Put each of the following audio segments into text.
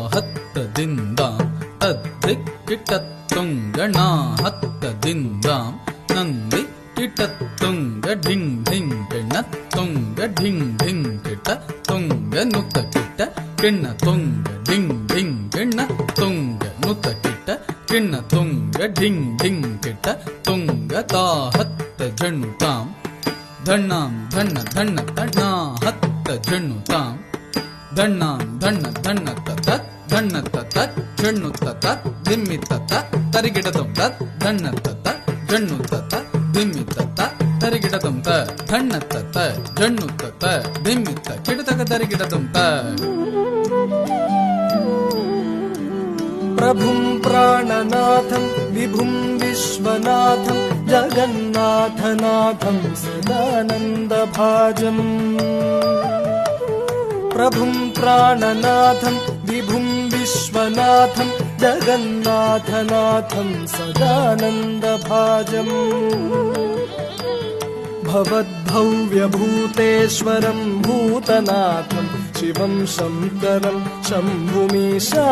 ಹತ್ತದಿಂದಾಂ ತದ್ದಿಕ್ಕಿಟತ್ತುಂಗಣ ಹತ್ತದಿಂದಾಂ ನಂದಿ ಕಿಟತ್ತುಂಗ ಢಿಂಗ್ ಢಿಂಗ್ ಕಿಣ್ಣ ತುಂಗ ಢಿಂಗ್ ಢಿಂಗ್ ಕಿಟ ತುಂಗ ನುತ ಕಿಟ ಕಿಣ್ಣ ತುಂಗ ಢಿಂಗ್ ಢಿಂಗ್ ಕಿಣ್ಣ ತುಂಗ ನುತ ಕಿಟ ಕಿಣ್ಣ ತುಂಗ ಢಿಂಗ್ ಢಿಂಗ್ ಕಿಟ ತುಂಗ ತಾ ಹತ್ತ ಜಣ್ಣು ತಾಂ ಧಣ್ಣಾಂ ಧಣ್ಣ ಧಣ್ಣ ತಣ್ಣ ಹತ್ತ ಜಣ್ಣು ತಾಂ ಧಣ್ಣಾಂ ಧಣ್ಣ ಧಣ್ಣ ತತ್ ಧಣ್ಣ ತತ್ ಜಣ್ಣು ತತ್ ದಿಮ್ಮಿ ತತ್ ತರಿಗಿಡದಂ ತತ್ ಧಣ್ಣ ತತ್ ಜಣ್ಣು ತತ್ ದಿಮ್ಮಿ ತತ್ ತರಿಗಿಡದಂ ತ ಧಣ್ಣ ತತ್ ಜಣ್ಣು ತತ್ ದಿಮ್ಮಿ ತ ಕಿಡತಗ ತರಿಗಿಡದಂ ತ ಪ್ರಭುಂ ಪ್ರಾಣನಾಥಂ ವಿಭುಂ ವಿಶ್ವನಾಥಂ ಜಗನ್ನಾಥನಾಥಂ ಸದಾನಂದಭಾಜಂ ಪ್ರಭುಂ ಪ್ರಾಣನಾಥಂ ವಿಭುಂ ವಿಶ್ವನಾಥಂ ಜಗನ್ನಾಥನಾಥಂ ಸದಾನಂದಭಾಜಂ ಭವದ್ಭವ್ಯಭೂತೇಶ್ವರಂ ಭೂತನಾಥಂ ಶಿವಂ ಶಂಕರಂ ಶಂಭುಮೀಶಾನಮೀಡೇ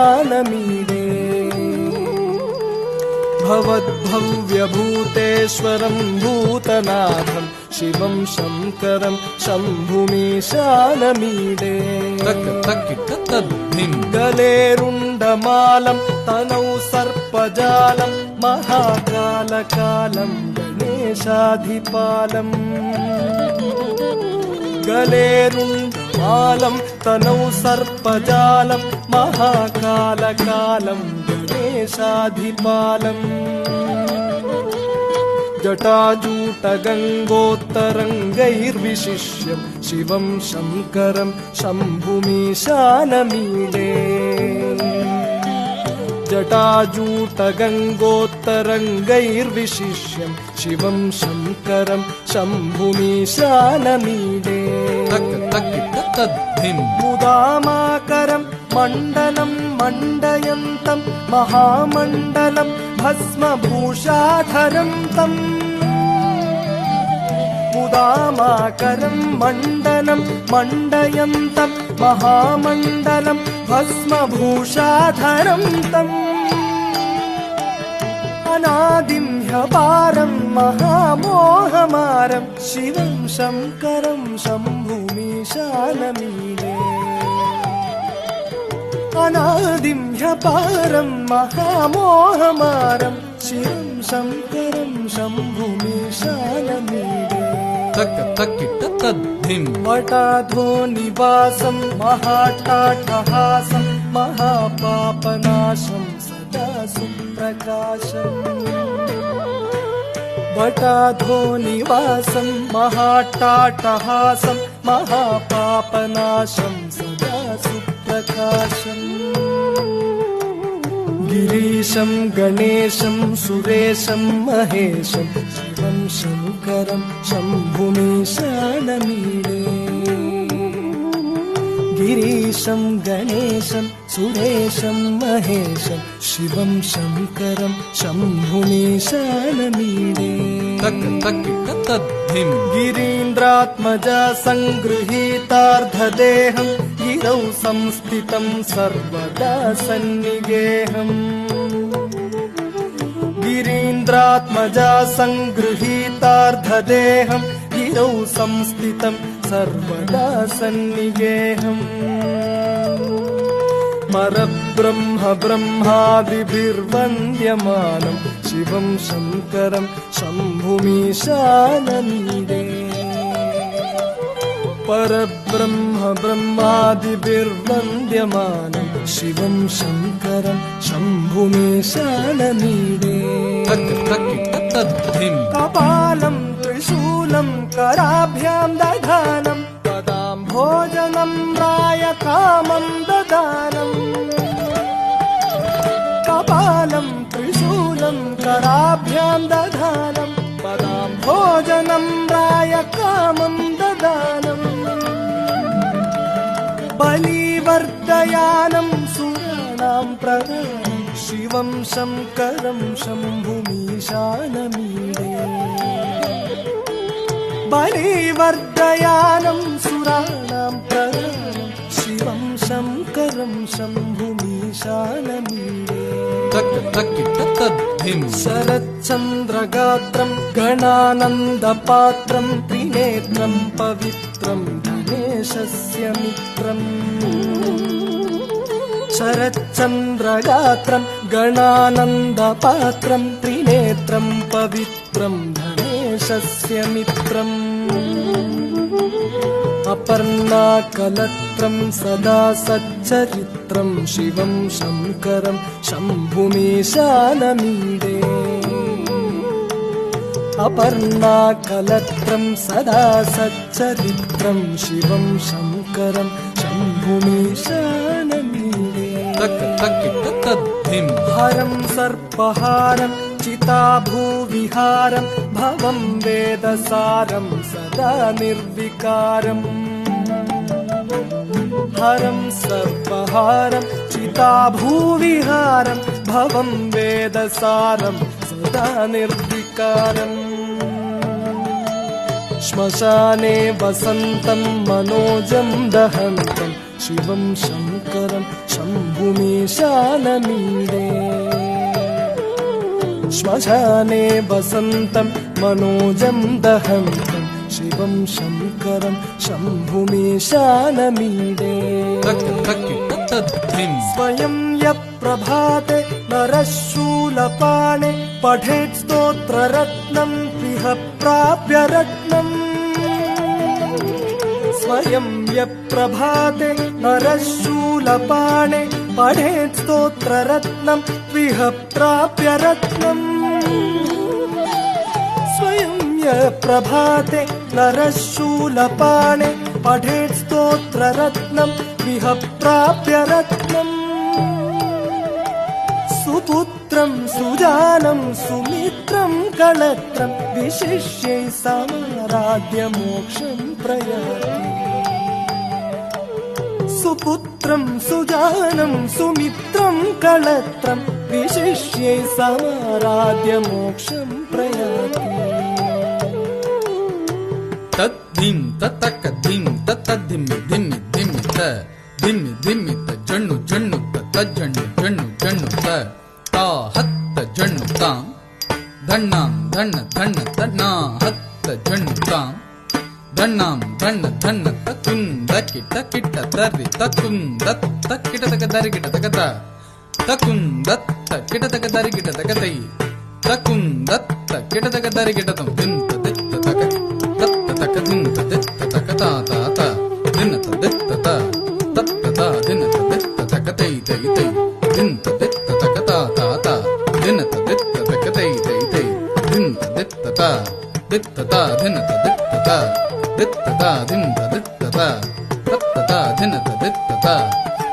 ಭವದ್ಭವ್ಯಭೂತೇಶ್ವರಂ ಭೂತನಾಥಂ ಶಿವಂ ಶಂಕರಂ ಶಂಭುಮೀಶಾನಮೀಡೇ ಗಲೇರುಂಡಮಾಲಂ ತನೌ ಸರ್ಪಜಾಲಂ ಮಹಾಕಾಲಕಾಲಂ ಗಣೇಶಾಧಿಪಾಲಂ ಗಲೇರುಂಡಮಾಲಂ ತನೌ ಸರ್ಪಜಾಲಂ ಮಹಾಕಾಲಕಾಲಂ ಗಣೇಶಾಧಿಪಾಲಂ ಜಟಾಜೂಟಗಂಗೋತ್ತರಂಗೈರ್ವಿಶಿಷ್ಯಂ ಶಿವಂ ಶಂಕರಂ ಶಂಭುಮೀಶಾನಮೀಡೇ ಜಟಾಜೂಟಗಂಗೋತ್ತರಂಗೈರ್ವಿಶಿಷ್ಯಂ ಶಿವಂ ಶಂಕರಂ ಶಂಭುಮೀಶಾನಮೀಡೇ ಮುದಾಮಾಕರಂ ಮಂಡಲಂ ಮಂಡಯಂತಂ ಮಹಾಮಂಡಲಂ ಭಸ್ಮಭೂಷಾಧರಂ ತಂ ಮುದಾಮಾಕರಂ ಮಂಡಲಂ ಮಂಡಯಂತಂ ಮಹಾಮಂಡಲಂ ಭಸ್ಮಭೂಷಾಧರಂ ತಂ ಅನಾದಿಂ ಹ್ಯಪಾರಂ ಮಹಾಮೋಹಮಾರಂ ಶಿವಂ ಶಂಕರಂ ಶಂಭುಮೀಶಾನಮೀಡೇ ಅನಾದಿಂ ಹ್ಯಪಾರಂ ಮಹಾಮೋಹಮಾರಂ ಶಿವಂ ಶಂಕರಂ ಶಂಭುಮೀಶಾನಮೀಡೇ ವಟಾಧೋ ನಿವಾಸಂ ಮಹಾಟಾಟಹಾಸಂ ಮಹಾಪಾಪನಾಶಂ ಸದಾ ಸುಪ್ರಕಾಶಂ ವಟಾಧೋ ನಿವಾಸಂ ಮಹಾಟಾಟಹಾಸಂ ಮಹಾಪಾಪನಾಶಂ ಸದಾ ಸುಪ್ರಕಾಶಂ ಗಿರೀಶಂ ಗಣೇಶಂ ಸುರೇಶಂ ಮಹೇಶಂ ಶಿವಂ ಶಂಕರಂ ಶಂಭುಮೀಶಾನಮೀಡೇ ಗಿರೀಶಂ ಗಣೇಶಂ ಸುರೇಶಂ ಮಹೇಶಂ ಶಿವಂ ಶಂಕರಂ ಶಂಭುಮೀಶಾನಮೀಡೇ ಗಿರೀಂದ್ರಾತ್ಮಜ ಸಂಗೃಹೀತಾರ್ಧದೇಹಂ ಗಿರೌ ಸಂಸ್ಥಿತಂ ಸರ್ವದಾ ಸನ್ನಿಗೇಹಂ ಗಿರೀಂದ್ರಾತ್ಮಜ ಸಂಗೃಹೀತಾರ್ಧದೇಹಂ ಗಿರೌ ಸಂಸ್ಥಿತಂ ಸರ್ವದಾ ಸನ್ನಿಗೇಹಂ ಪರಬ್ರಹ್ಮ ಬ್ರಹ್ಮಾದಿಭಿರ್ವಂದ್ಯಮಾನಂ ಶಿವಂ ಶಂಕರಂ ಶಂಭುಮೀಶಾನಮೀಡೇ ಪರಬ್ರಹ್ಮ ಬ್ರಹ್ಮಾದಿಭಿರ್ವಂದ್ಯಮಾನಂ ಶಿವಂ ಶಂಕರಂ ಶಂಭುಮೀಶಾನಮೀಡೇ ಕಪಾಲಂ ತ್ರಿಶೂಲಂ ಕರಾಭ್ಯಾಂ ದಧಾನಂ ಪದಾಂ ಭೋಜನಂ ರಾಯ ಕಾಮಂ ದದಾನಂ ಕಪಾಲಂ ತ್ರಿಶೂಲಂ ಕರಾಭ್ಯಾಂ ದಧಾನಂ ಪದಾಂ ಭೋಜನಂ ರಾಯ ಕಾಮಂ ದದಾನಂ ಬಲಿವರ್ಧಯಾನಂ ಸುರಾಣಾಂ ಪ್ರದಾನಂ ಶಿವಂ ಶಂಕರಂ ಶಂಭುಮೀಶಾನಮೀಡೇ ಬಲಿವರ್ಧಯಾನಂ ಸುರಾಣಾಂ ಪ್ರದಾನಂ ಶಿವಂ ಶಂಕರಂ ಶಂಭುಮೀಶಾನಮೀಡೇ शानमीडे तक तकिट तद्धिं शरच्चन्द्रगात्रं गणानन्दपात्रं त्रिनेत्रं पवित्रं गणेशस्य मित्रम् शरच्चन्द्रगात्रं गणानन्दपात्रं त्रिनेत्रं पवित्रं गणेशस्य मित्रम् अपर्णाकलत्रं सदा सच्चरित्रं शिवं शङ्करं शम्भुमीशानमीडे अपर्णाकलत्रं सदा सच्चरित्रं शिवं शङ्करं शम्भुमीशानमीडे तक तकिट तद्धिं हरं सर्पहारं चिताभूविहारं भवं वेदसारं सदा निर्विकारम् हरं सर्पहारं चिताभूविहारं भवं वेदसारं सदा निर्विकारम् श्मशाने वसन्तं मनोजं दहन्तं शिवं शङ्करं शम्भुमीशानमीडे श्मशाने वसन्तं मनोजं दहन्तं शिवं शङ्करं शम्भुमीशानमीडे तक तकिट तद्धिं स्वयं यः प्रभाते नरः शूलपाणे पठेत् स्तोत्ररत्नं इह प्राप्य रत्नम् स्वयं यः प्रभाते नरः शूलपाणे पठेत् स्तोत्ररत्नं इह प्राप्य रत्नम् स्वयं यः प्रभाते नरः शूलपाणे पठेत् स्तोत्ररत्नं इह प्राप्य रत्नम् सुपुत्रं सुजानं सुमित्रं कलत्रं विशिष्यै समाराध्य मोक्षं प्रयाति सुपुत्रं सुजानं सुमित्रं कलत्रं विशिष्यै समाराध्य मोक्षं प्रयाति तद्धिं ततकधिं ततद्धिमि धिमि धिमि त धिमि धिमि त जण्णु जण्णु त तज्जण्णु जण्णु जण्णु त ता हत्त जण्णु तां धण्णां धण्ण धण्ण तन्ना हत्त जण्णु तां धण्णां धण्ण धण्ण तकुन्द किट किट तर्रि तकुन्दत्त किट तक दरि किट तकत तकुन्दत्त किट तक दरि किट तकतै तकुन्दत्त किट तक दरि किट तं दिन्त दित्त तक तत्त तक दिन्त दित्त तक ता ता ता दिन्त दित्त ता तत्त ता दिन्त दित्त तक तै तै तै दिन्त दित्त तक ता ता ता दिन्त दित्त तक तै तै तै दिन्त दित्त ता दित्त ता दिन्त दित्त ता दित्त ता दिन्त दित्त ता तत्त ता दिन्त दित्त ता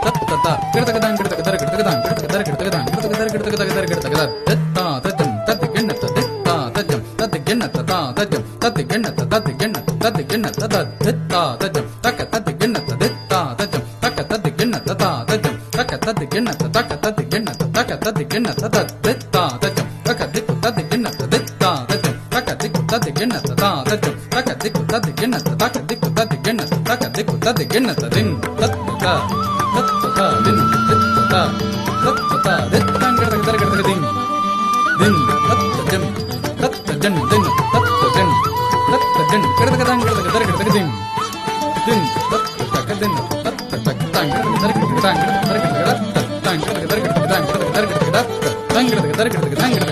तत्त ता किडतकदां किडतकदर किडतकदां किडतकदर किडतकदां किडतकदर किडतकदर किडतकदर दत्ता तजं तत् गिण्णत दित्ता तजं तत् गिण्णत ता तजं तत् गिण्णत तत् गिण्णत तत् गिण्णत तत् दित्ता तजं तक तत् गिण्णत दित्ता तजं तक तत् गिण्णत ता तजं तक तत् गिण्णत तक तत् गिण्णत तक तत् गिण्णत तत् दित्ता तजं तक दिक्कु तत् गिण्णत दित्ता तजं तक दिक्कु तत् गिण्णत ता तजं तक दिक्कु तत् गिण्णत तक दिक्कु तत् गिण्णत तक दिक्कु तत् गिण्णत दिं तत्ता तत्ता दिं तत्ता तत्ता दित्तां किडतकदर किडतकदिं दिं तत्तजं तत्तजं दिं तत्तजं तत्तजं किडतकदां किडतकदर किडतकदिं दिं तत्तकदिं तत्तकदां किडतकदर किडतकदां किडतकदर किडतकदां तत्तां किडतकदर किडतकदां किडतकदर किडतकदां तत्तां किडतकदर किडतकदां